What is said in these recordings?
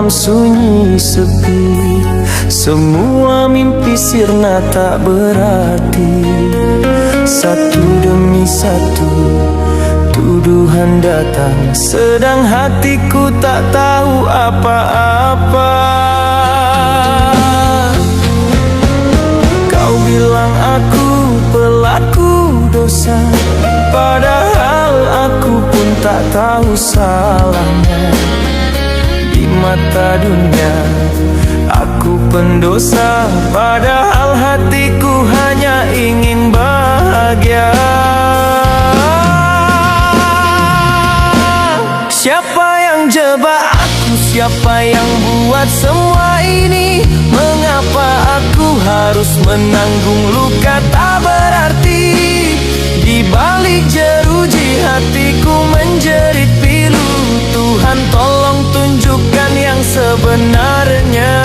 malam sunyi sepi, semua mimpi sirna tak berarti. Satu demi satu tuduhan datang, sedang hatiku tak tahu apa-apa. Kau bilang aku pelaku dosa, padahal aku pun tak tahu salahnya. Di mata dunia aku pendosa, padahal hatiku hanya ingin bahagia. Siapa yang jebak aku? Siapa yang buat semua ini? Mengapa aku harus menanggung luka tak berarti? Di balik jeruji hatiku menjerit pilu. Tuhan tolong tunjukkan yang sebenarnya.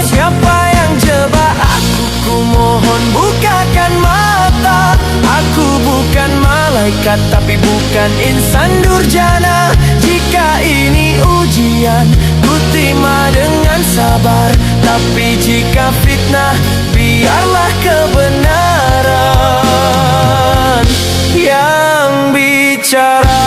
Siapa yang jebak aku? Ku mohon bukakan mata. Aku bukan malaikat, tapi bukan insan durjana. Jika ini ujian, ku terima dengan sabar. Tapi jika fitnah, biarlah kebenaran yang bicara.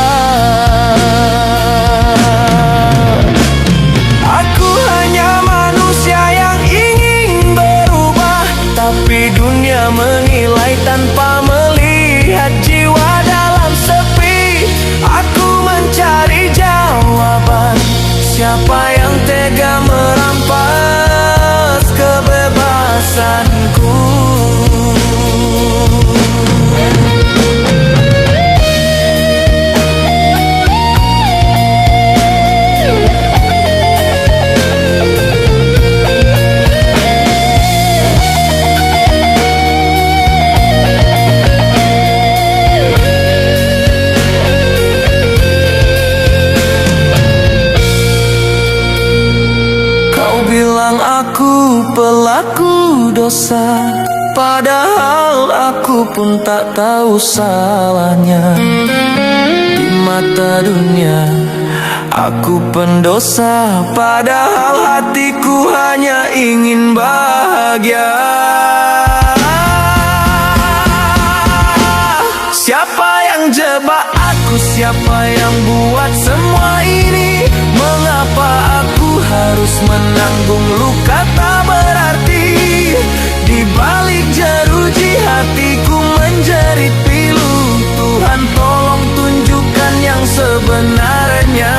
Aku hanya manusia yang ingin berubah, tapi dunia menilai tanpa melihat jiwa dalam sepi. Aku mencari jawaban, siapa yang tega merampas kebebasanku? Pelaku dosa, padahal aku pun tak tahu salahnya. Di mata dunia aku pendosa, padahal hatiku hanya ingin bahagia. Siapa yang jebak aku? Siapa yang buat semua ini? Mengapa aku harus menanggung luka tak berarti? Di balik jeruji hatiku menjerit pilu. Tuhan tolong tunjukkan yang sebenarnya.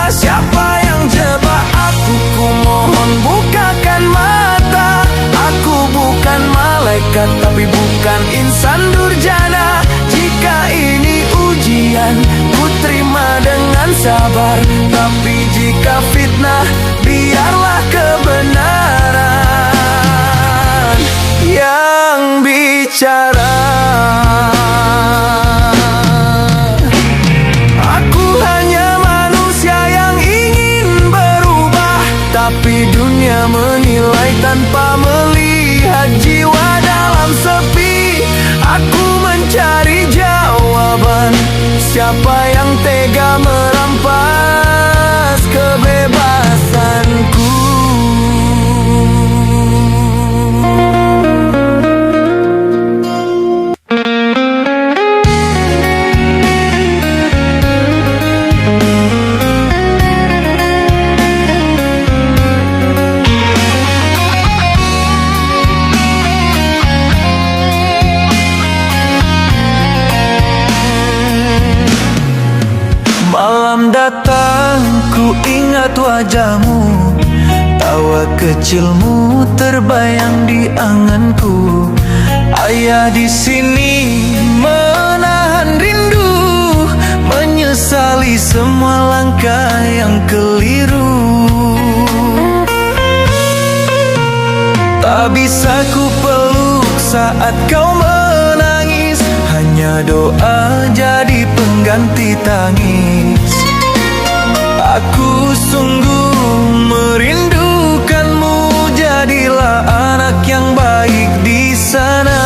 Siapa yang jebak aku? Ku mohon bukakan mata. Aku bukan malaikat, tapi bukan insan durjana. Jika ini ujian, ku terima dengan sabar. Tapi jika fitnah, biarlah kebenaran yang bicara. Aku hanya manusia yang ingin berubah, tapi dunia menilai tanpa melihat jiwa dalam sepi. Aku mencari jawaban, siapa yang tega merampas kebebasanku? Malam datang, ku ingat wajahmu. Tawa kecilmu terbayang di anganku. Ayah di sini menahan rindu, menyesali semua langkah yang keliru. Tak bisa ku peluk saat kau menangis, hanya doa jadi pengganti tangis. Aku sungguh merindukanmu, jadilah anak yang baik di sana.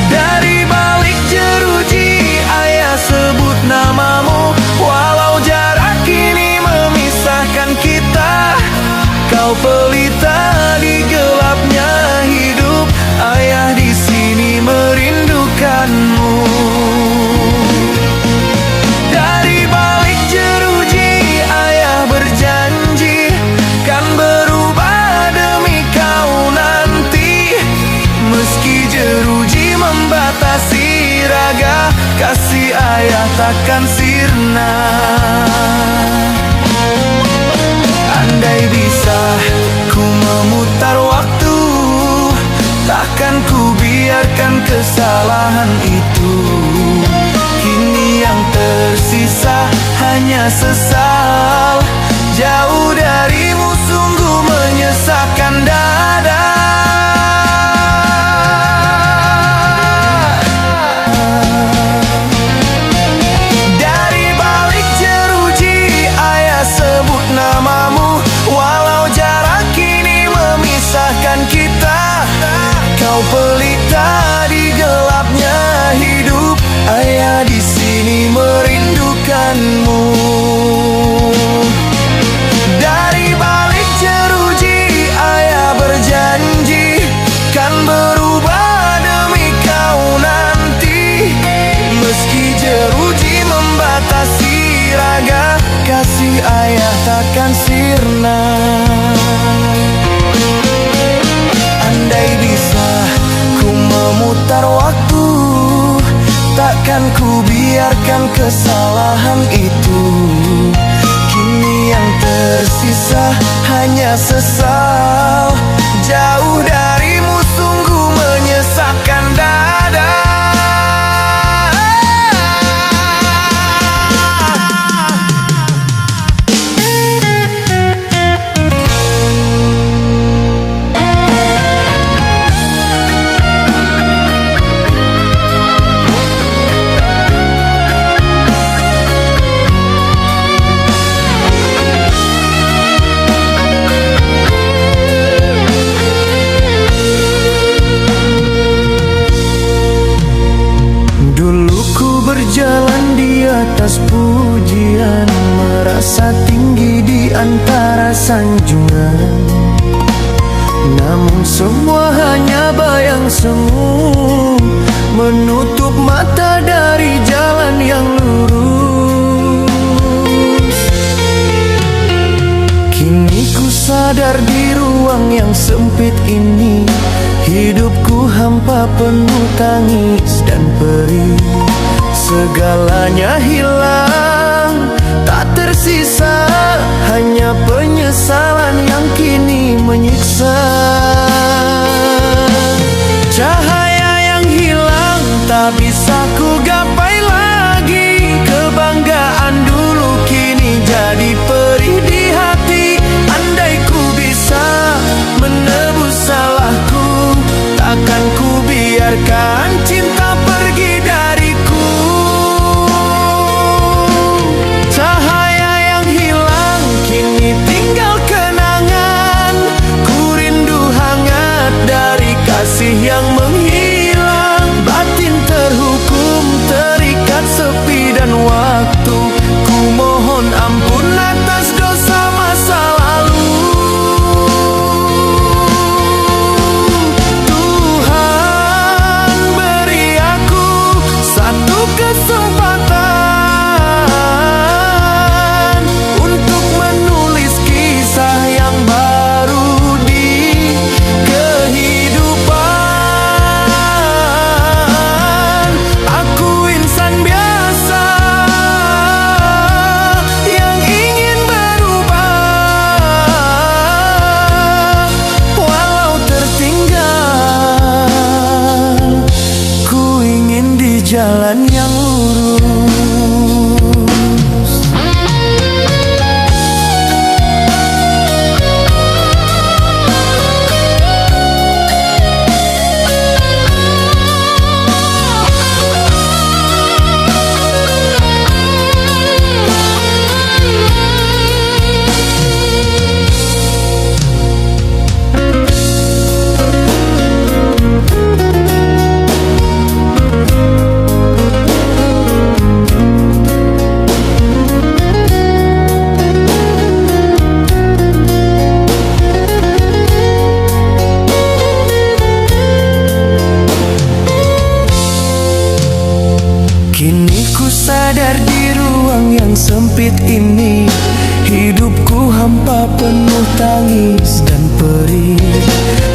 Dari balik jeruji ayah hanya sesal. Jauh darimu sungguh menyesakkan dada. Dari balik jeruji ayah sebut namamu, walau jarak kini memisahkan kita. Kau pelita di gelapnya hidup, ayah di sini merindukanmu. Dari balik jeruji ayah berjanji kan berubah demi kau nanti. Meski jeruji membatasi raga, kasih ayah takkan sirna. Andai bisa ku memutar waktu, takkan ku biarkan kesalahan itu. Kini yang tersisa hanya sesal. Jauh darimu sungguh menyesakkan dada. Berjalan di atas pujian, merasa tinggi di antara sanjungan. Namun semua hanya bayang semu, menutup mata dari jalan yang lurus. Kini ku sadar di ruang yang sempit ini, hidupku hampa penuh tangis dan perih. Segalanya hilang, tak tersisa, hanya penyesalan yang kini menyiksa. Cahaya yang hilang tak bisa ku gapai lagi. Kebanggaan dulu kini jadi perih di hati. Andai ku bisa menebus salahku, takkan ku biarkan cinta pergi dariku. Tinggal kenangan, ku rindu hangat dari kasih yang menghilang. Batin terhukum, terikat sepi dan waktu. Ku mohon ampun atas dosa masa lalu. Tuhan beri aku satu kesempatan yang baru di kehidupan. Aku insan biasa yang ingin berubah. Walau tertinggal, ku ingin di jalan yang lurus. Kini ku sadar di ruang yang sempit ini, hidupku hampa penuh tangis dan perih.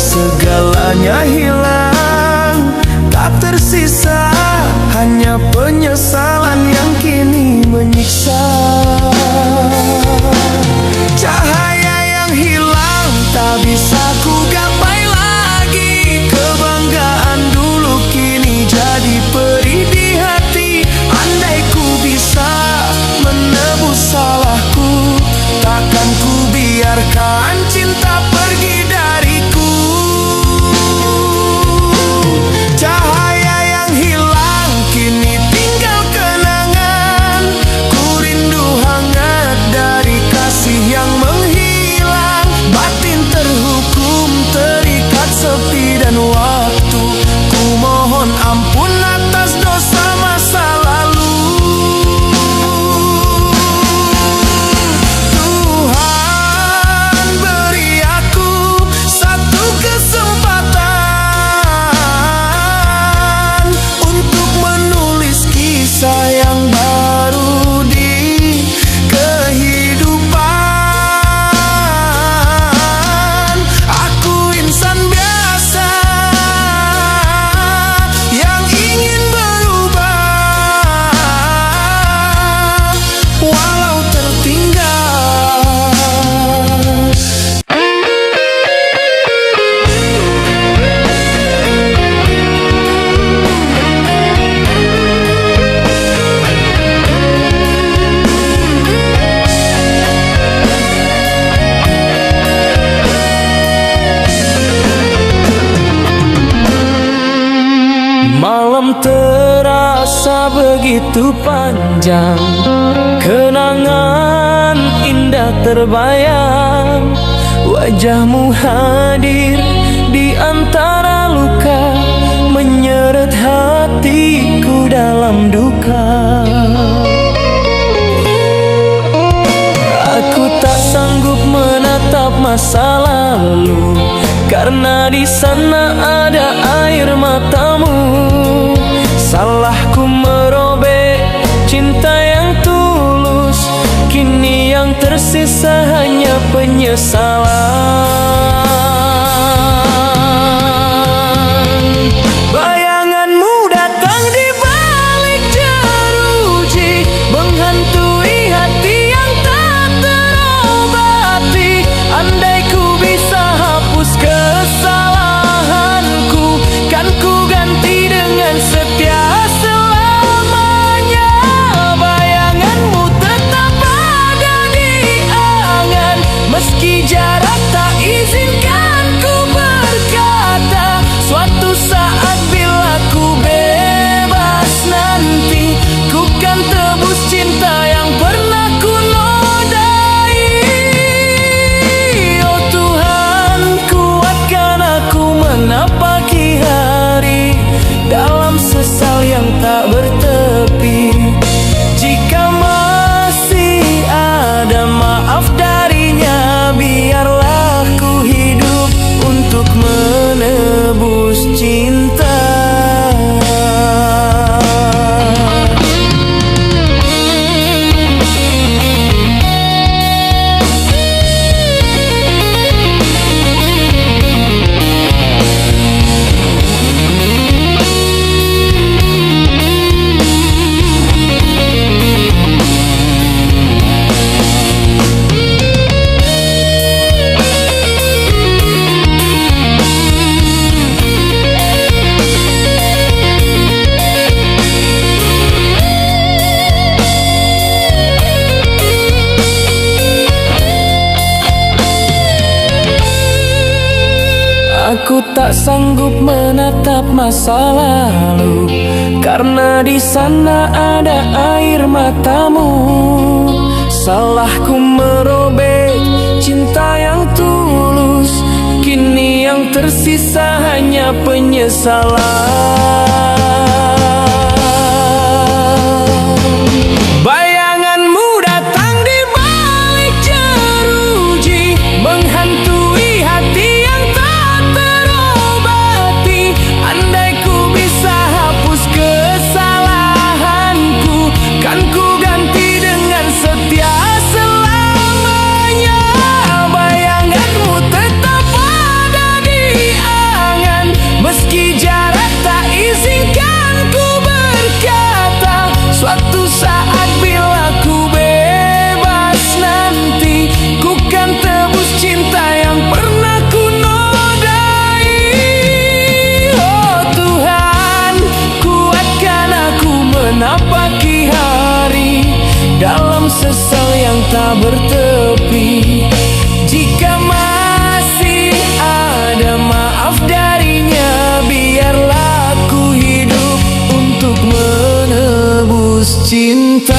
Segalanya hilang, tak tersisa, hanya penyesalan yang kini menyiksa. Cahaya yang hilang tak bisa ku gapai lagi. Kebanggaan dulu kini jadi perih di hati. Andai ku bisa menebus Kapan cinta pergi dariku? Cahaya yang hilang kini tinggal kenangan. Ku rindu hangat dari kasih yang menghilang. Batin terhukum terikat sepi dan waktu. Ku mohon ampun atas dosa masa lalu. Tuhan beri aku satu kesempatan untuk menulis kisah yang baru di kehidupan. Aku insan biasa yang ingin berubah, walau tertinggal. Malam terasa begitu panjang, kenangan indah terbayang. Wajahmu hadir di antara luka, menyeret hatiku dalam duka. Aku tak sanggup menatap masa lalu, karena di sana ada air matamu. Salahku merobek cinta yang tulus, kini yang tersisa hanya penyesalan. Bayanganmu datang di balik jeruji, menghantui hati yang tak terobati. Andai ku bisa hapus kesalahanku, kan ku ganti dengan setia selamanya. Bayanganmu tetap ada di angan, meski jarak tak izinkan ku berkata. Suatu saat bila ku bebas nanti, ku kan tebus cinta yang pernah ku nodai. Oh Tuhan, kuatkan aku menapaki hari dalam sesal yang tak bertepi. Jika masih ada maaf darinya, biarlah ku hidup untuk menebus cinta. Aku tak sanggup menatap masa lalu, karena di sana ada air matamu. Salahku merobek cinta yang tulus, kini yang tersisa hanya penyesalan. Bayanganmu datang di balik jeruji, menghantui hati yang tak terobati. Andai ku bisa hapus kesalahanku, kan ku ganti dengan setia selamanya. Bayanganmu tetap ada di angan, meski jarak tak izinkan ku berkata. Suatu saat bila ku bebas nanti, ku kan tebus cinta yang pernah ku nodai. Oh Tuhan, kuatkan aku menapaki hari dalam sesal yang tak bertepi. Jika cinta.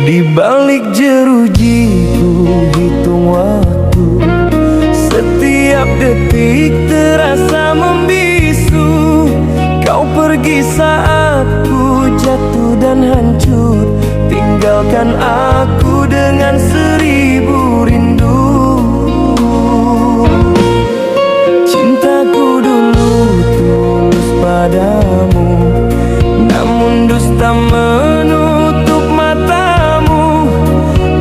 Di balik jeruji ku hitung waktu, setiap detik terasa membisu. Kau pergi saat ku jatuh dan hancur, tinggalkan aku dengan 1000 rindu. Cintaku dulu tulus padamu, namun dusta menutup matamu.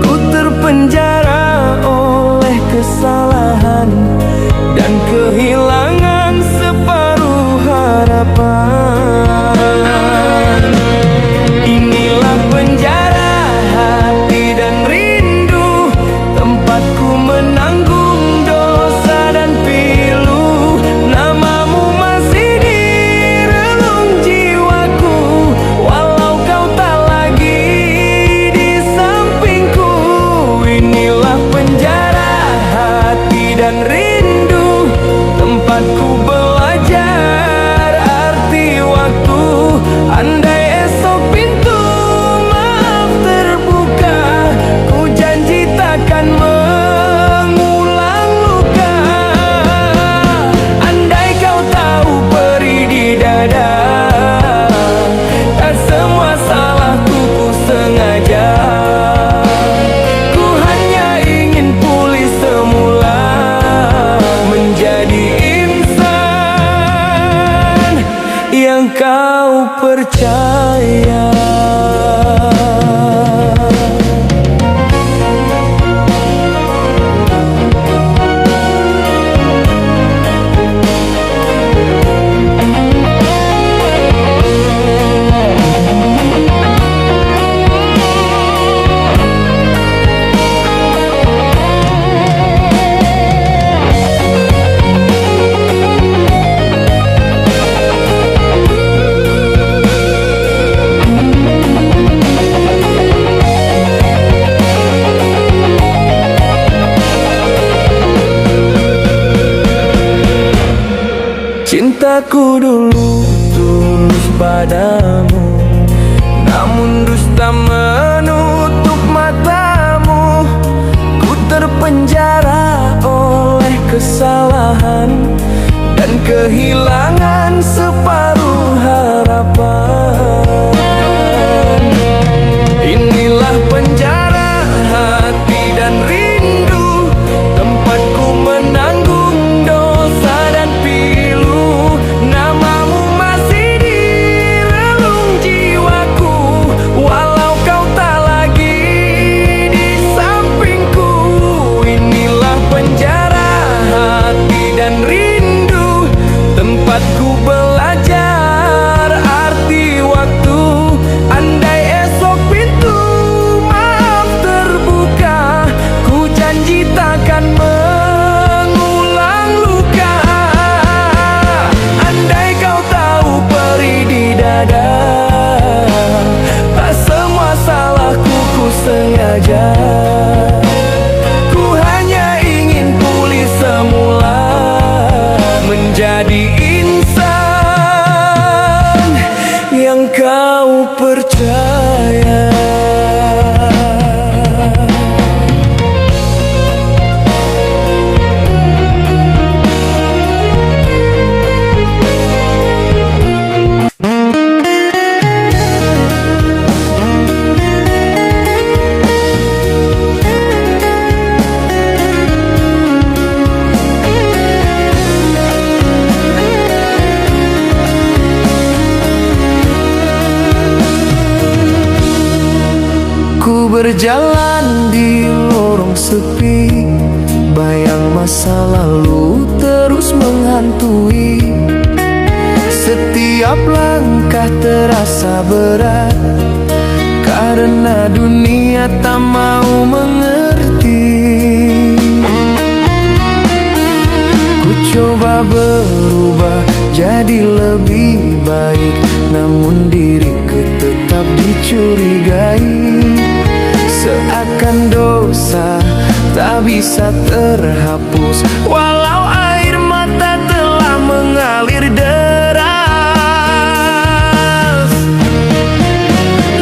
Ku terpenjara oleh kesalahan dan kehilangan separuh harapan. Inilah penjara hati dan rindu, tempatku menanggung dosa dan pilu. Namamu masih di relung jiwaku, walau kau tak lagi di sampingku. Inilah penjara hati dan rindu, tempatku belajar arti waktu. Andai esok pintu maaf terbuka, ku janji takkan mengulang luka. Andai kau tahu perih di dada, tak semua salahku ku sengaja. Ku hanya ingin pulih semula, menjadi insan yang kau percaya. Cintaku dulu tulus padamu, namun dusta menutup matamu. Ku terpenjara oleh kesalahan dan kehilangan separuh harapan. Inilah penjara hati dan rindu, tempatku menanggung dosa dan pilu. Namamu masih di relung jiwaku, walau kau tak lagi di sampingku. Inilah penjara hati dan rindu, tempatku belajar berjalan di lorong sepi, bayang masa lalu terus menghantui. Setiap langkah terasa berat, karena dunia tak mau mengerti. Ku coba berubah jadi lebih baik, namun diriku tetap dicurigai. Seakan dosa tak bisa terhapus, walau air mata telah mengalir deras.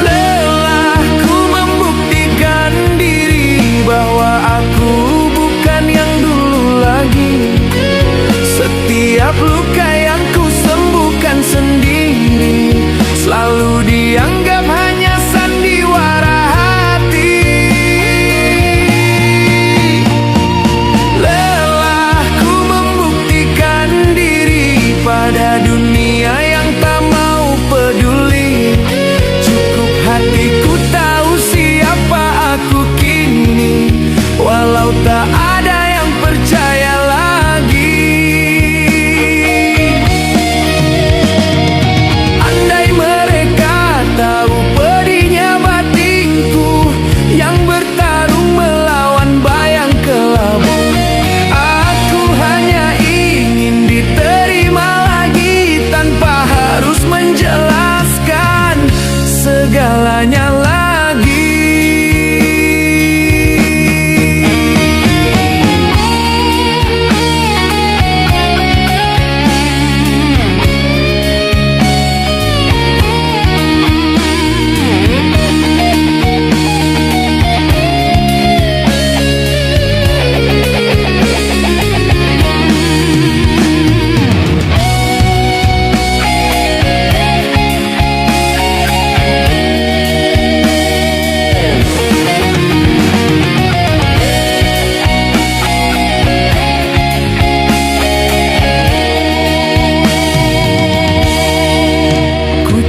Lelahku membuktikan diri bahwa aku bukan yang dulu lagi. Setiap luka yang ku sembuhkan sendiri selalu dianggap hanya sandiwara hati. Lelahku membuktikan diri pada dunia yang tak mau peduli. Cukup hatiku tahu siapa aku kini, walau tak ada yang percaya lagi. Andai mereka tahu pedihnya batinku yang bertarung melawan bayang kelabu. Aku hanya ingin diterima lagi tanpa harus menjelaskan segalanya lagi.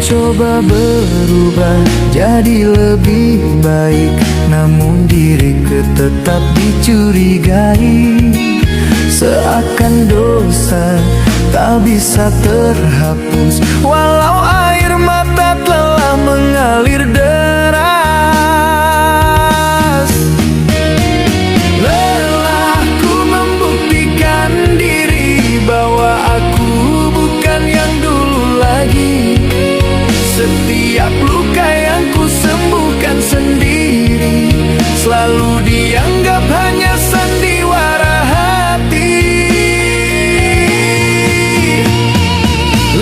Coba berubah jadi lebih baik, namun diriku tetap dicurigai. Seakan dosa tak bisa terhapus, walau air mata telah mengalir deras. Lelahku membuktikan diri bahwa aku bukan yang dulu lagi. Setiap luka yang ku sembuhkan sendiri selalu dianggap hanya sandiwara hati.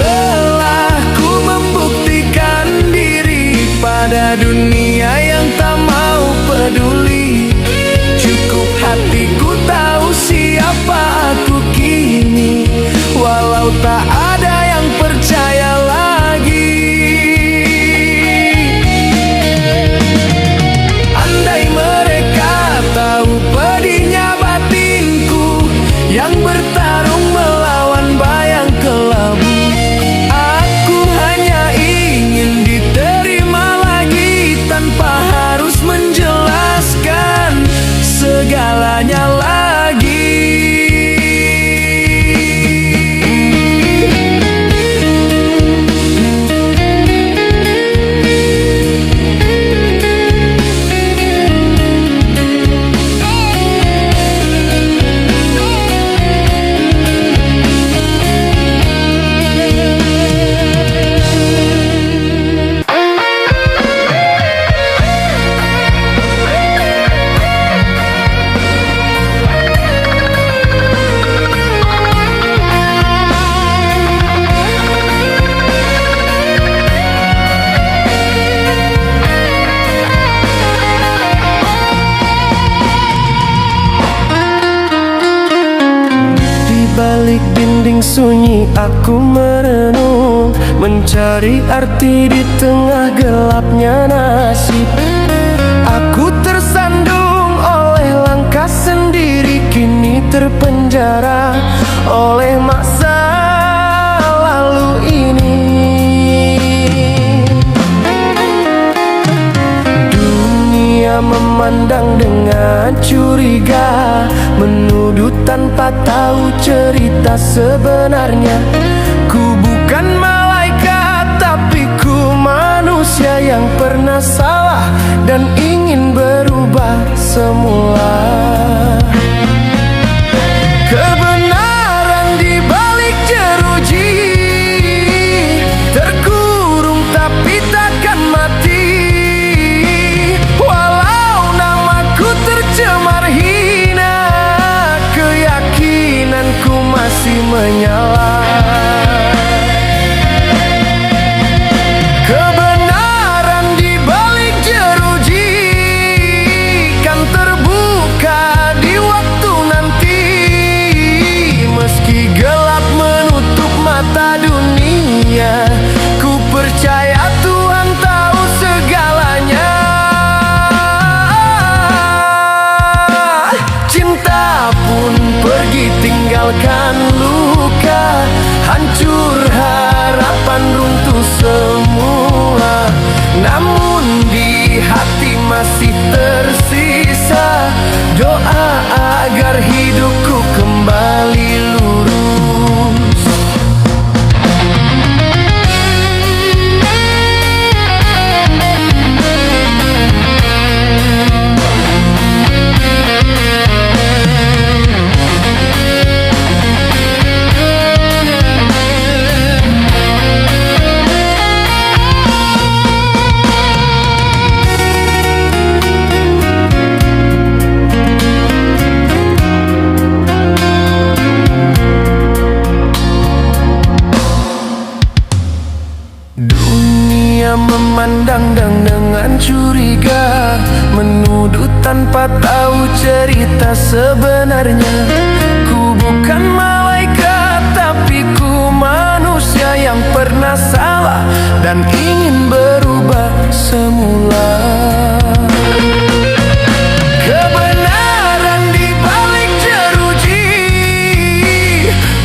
Lelahku membuktikan diri pada dunia yang tak mau peduli. Cukup hatiku tahu siapa aku kini, walau tak ada yang percaya lagi. Tahu pedihnya batinku yang bertarung melawan bayang kelabu. Aku hanya ingin diterima lagi tanpa harus menjelaskan segalanya lagi. Balik dinding sunyi aku merenung, mencari arti di tengah gelapnya nasib. Aku tersandung oleh langkah sendiri, kini terpenjara oleh masa lalu ini. Dunia memandang dengan curiga, menuduh tanpa tahu cerita sebenarnya. Ku bukan malaikat, tapi ku manusia yang pernah salah dan ingin berubah semula. Kebenaran di balik jeruji, terkurung tapi takkan mati. Walau namaku tercemar hina, keyakinanku masih menyala. Kebenaran di balik jeruji kan terbuka di waktu nanti. Meski gelap menutup mata dunia, ku percaya Tuhan tahu segalanya. Cinta pun pergi tinggalkan luka, hancur harapan runtuh semua. Namun di hati masih tersisa doa agar hidupku kembali lurus. Dunia memandang dengan curiga, menuduh tanpa tahu cerita sebenarnya. Ku bukan malaikat, tapi ku manusia yang pernah salah dan ingin berubah semula. Kebenaran di balik jeruji,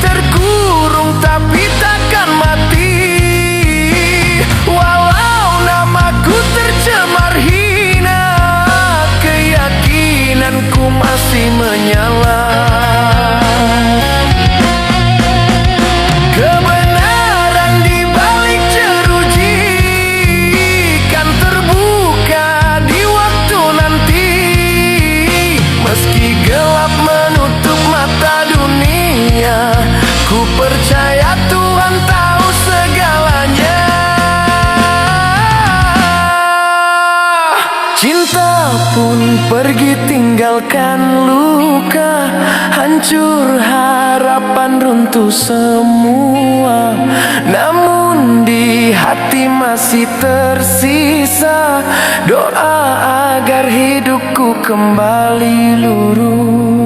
terkurung tapi takkan mati. Walau namaku tercemar hina, keyakinanku masih menyala. Kebenaran di balik jeruji kan terbuka di waktu nanti. Meski gelap menutup mata dunia, ku percaya Tuhan tahu segalanya. Cinta pun pergi tinggalkan luka, hancur harapan runtuh semua. Namun di hati masih tersisa doa agar hidupku kembali lurus.